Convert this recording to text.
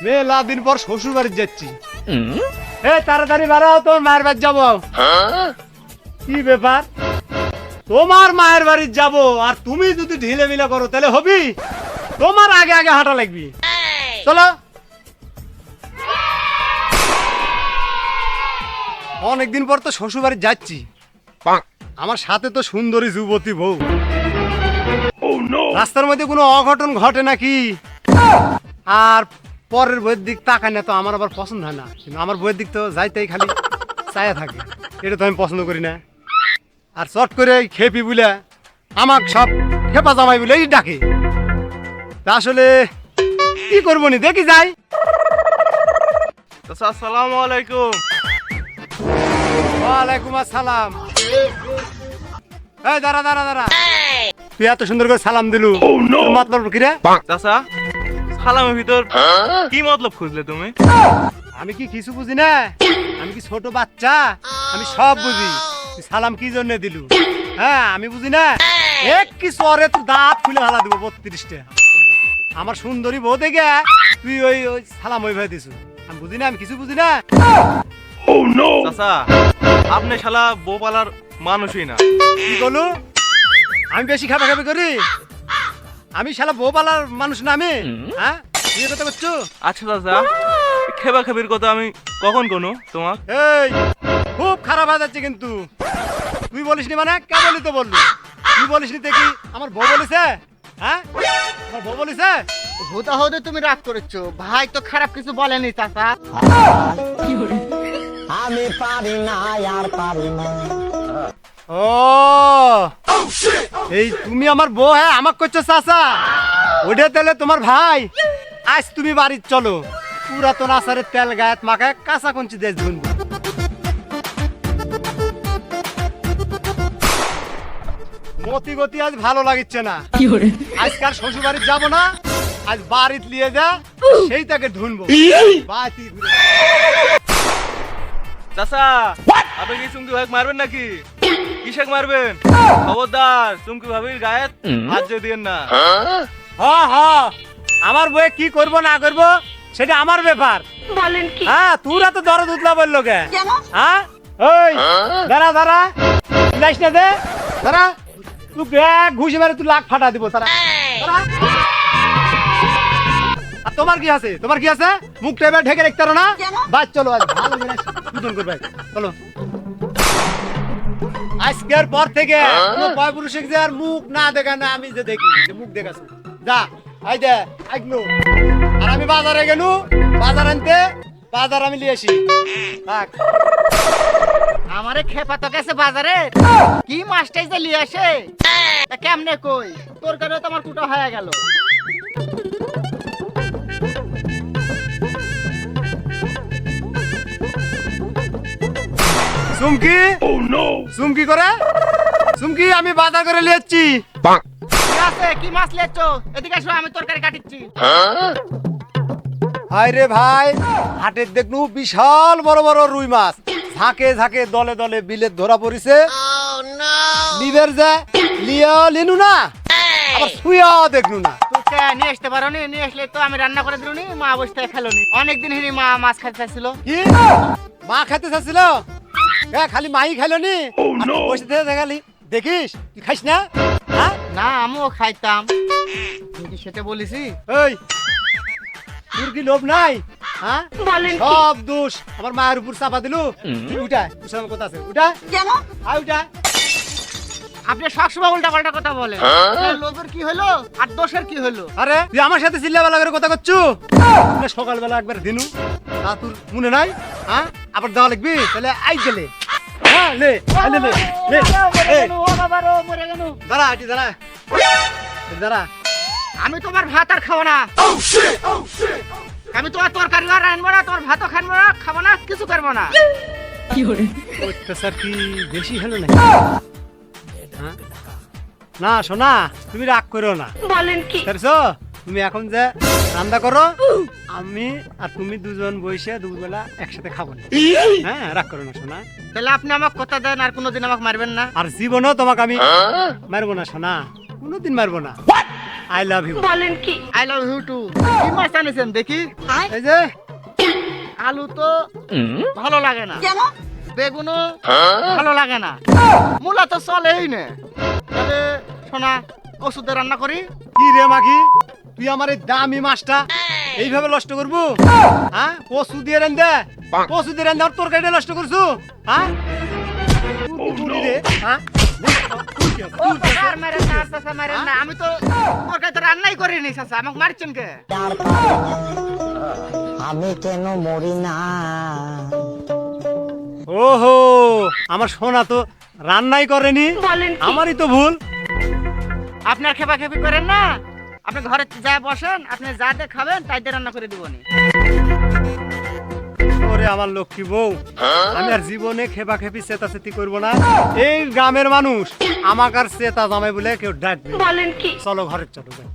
মেলা দিন পর শ্বশুর বাড়ি যাচ্ছি। তাড়াতাড়ি বাড়াও, তোমার মায়ের বাড়ি যাবো। কি ব্যাপার, তোমার মায়ের বাড়ি যাব আর তুমি যদি ঢিলে মিলে করো তাহলে হবি? তোমার আগে আগে হাঁটা লাগবি। চলো। অনেকদিন পর তো শ্বশুর বাড়ি যাচ্ছি, আমার সাথে তো সুন্দরী যুবতী বউ। রাস্তার মধ্যে কোনো অঘটন ঘটে নাকি? আর পরের বইয়ের দিক তাকায় না তো আমার আবার পছন্দ হয় না, কিন্তু আমার বইয়ের দিক তো যাইতেই খালি চায়া থাকে, এটা তো আমি পছন্দ করি না। আর চট করে খেপি বলে আমাকে সব খেপা জামাই বলে ডাকে। তা আসলে কি করবো নি, দেখি যাই। আসসালামু আলাইকুম। ওয়ালাইকুম আসসালাম। এই দাঁড়া দাঁড়া দাঁড়া, তুই এত সুন্দর করে সালাম দিলু, মতলব কি রে? চাচা, সালামের ভিতর কি মতলব খুঁজলে তুমি? আমি কি কিছু বুঝি না? আমি কি ছোট বাচ্চা? আমি সব বুঝি। তুই সালাম কি জন্য দিলু? হ্যাঁ আমি বুঝি না? এক কি সরে তুই দাঁত খুলে হালা দিব 32টা। আমার সুন্দরী বউ দেখে তুই ওই ওই সালাম ওইভাবে দিছু, আমি বুঝি না? আমি কিছু বুঝি না। চাচা, আপনি শালা বউ পালার মানুষই না। কি বলু? আমি বেশি খাপাখাপি করি? আমি শালা বউ পালার মানুষ না আমি? হ্যাঁ তুই কথা করছো? আচ্ছা চাচা, খেবা খেবির কথা আমি কখন কোনো তোমার? এই খুব খারাপ হয়ে যাচ্ছে কিন্তু। তুই বলিসনি মানে কে বলি তো বললু? তুই বলিসনি দেখি আমার বউ বলেছে? হ্যাঁ আমার বউ বলেছে? হুদা হুদে তুমি রাগ করেছো, ভাই তো খারাপ কিছু বলেনি চাচা। আমি পারি না আর পারি না। ও এই তুমি আমার বউ? হ্যাঁ আমাকে করছো চাচা? ওটা তাহলে তোমার ভাই। আজ তুমি বাড়ি চলো, পুরাতন আচারের তেল গায়েত মাখায় কাঁচা কঞ্চি দেশ ধুনবো। মতি গতি আজ ভালো লাগিচ্ছে না। আজকাল শ্বশুর বাড়ি যাবো না, আজ বাড়িতে নিয়ে যা, সেই তাকে ঢুনবো। বাতি ঘুরে চাচা, আপনি কি চুমকি ভাই মারবেন নাকি? কিসেক মারবেন? খবরদার চুমকি ভাবির গায়ে হাত দিয়ে দিয়েন না। আমার বউয়ে কি করবো না করবো সেটা আমার ব্যাপার। বলেন কি? হ্যাঁ তোরা তো দরদ উতলা বললো কে? হ্যাঁ ওই দাঁড়া দাঁড়া, যাইস না দে, দাঁড়া। তুই ঘুষি মারে তুই লাখ ফাটা দিব তারা। আর তোমার কি আছে? তোমার কি আছে? মুখটা এবার ঢেকে রাখতে পারো না? বাস চলো আজ ভালো করে দুজন করবে। চলো আজকের পর থেকে কোনো পয় পুরুষের যে আর মুখ না দেখা না, আমি যে দেখি যে মুখ দেখাছো যা আই দে আইগলো। আর আমি বাজারে গেলু, বাজার আনতে, বাজার আমি নিয়ে আসি। থাক। আমারে খেপা তো গেছে বাজারে, কি মাছটাই যে লিয়ে আসে, তা কেমনে কই তোর কারণে তো আমার কুটা হয়ে গেল। চুমকি, চুমকি করে চুমকি, আমি বাজার করে নিয়ে যাচ্ছি। কি আছে? কি মাছ লেছো? এদিকে এসো, আমি তরকারি কাটিচ্ছি। হাই রে ভাই, হাটের দেখনু বিশাল বড় বড় রুই মাছ ঝাঁকে ঝাঁকে দলে দলে বিলেত ধরা পড়িছে। লিবের যা লিয়া লিনু না, আবার শুয়া দেখনু না। তুই নিয়ে আসতে পারো নি? নিয়ে আসলে তো আমি রান্না করে দিলুনি, মা বসে থেকে খেলো নি। অনেকদিন হিনি মা মাছ খাইতে চাইছিল। কি মা খাইতে চাচ্ছিল? খালি মাই খাইলো নি? বসে থেকে দেখালি দেখিস, তুই খাইস না? হ্যাঁ না আমিও খাইতাম, তুই কি সেটা বলিসি? এই তোর কি লোভ নাই? হ্যাঁ বলেন কি? সব দোষ আমার মায়ের উপর চাপা দিলু। উঠা উঠার কথা আছে, উঠা কেন? আয় উঠা। আপনি সবসময় উল্টা পাল্টা কথা বলেন। লোভের কি হলো আর দোষের কি হলো? আরে তুই আমার সাথে চিল্লাবেলা করে কথা করছু? সকালবেলা একবার দিনু তা তোর মনে নাই? হ্যাঁ আবার দেওয়া লাগবি তাহলে আই গেলে। হ্যাঁ লে আই লে লে লে এই, দাঁড়া এটি দাঁড়া দাঁড়া। আমি তোমার ভাত আর খাবো না। আমি তোমার তরকারি আর আনবো না, তোমার ভাতও খাবো না, খাবো না, কিছু করবো না। অত্যাচার কি বেশি হলো না? হ্যাঁ? না শোনা, তুমি রাগ করো না। বলেন কি? বুঝছো? তুমি এখন যে রান্না করো, আমি আর তুমি দুজন বসে দুবেলা একসাথে খাবো না। হ্যাঁ রাগ করো না শোনা। তাহলে আপনি আমাকে কথা দেন আর কোনোদিন আমাকে মারবেন না। আর জীবনও তোমাকে আমি মারবো না শোনা, কোনোদিন মারবো না। I love you. I love you too. কি মাছ আনেছেন দেখি? এই যে আলু তো ভালো লাগে না, বেগুনও ভালো লাগে না, মূলা তো চলেই না। তবে শোনা, কচু দিয়ে রান্না করি। কি রে মাগি, তুই আমার এই দামি মাছটা এইভাবে নষ্ট করবো? হ্যাঁ, কচু দিয়ে রান্দা, কচু দিয়ে রান্দা তোর গাড়িটা নষ্ট করছু? হ্যাঁ তুই রে, হ্যাঁ ও চাচা, আর মারেন না, চাচা মারেন না। আমি তো তরকারি তো রান্নাই করিনি চাচা, আমাকে মারছেন কে? আর পারি না আমি কেন মরি না ওহো, আমার সোনা তো রান্নাই করেনি, আমারই তো ভুল। আপনার খেপা খেপি করেন না, আপনি ঘরে যা বসেন, আপনি যা দিয়ে খাবেন তাই দিয়ে রান্না করে দিবনি। ওরে আমার লক্ষ্মী বউ, আমি আর জীবনে খেপা খেপি চেতাচেতি করবো না। এই গ্রামের মানুষ আমাকে আর চেতা জামাই বলে কেউ ডাকবে। চলো ঘরে চলো যাই।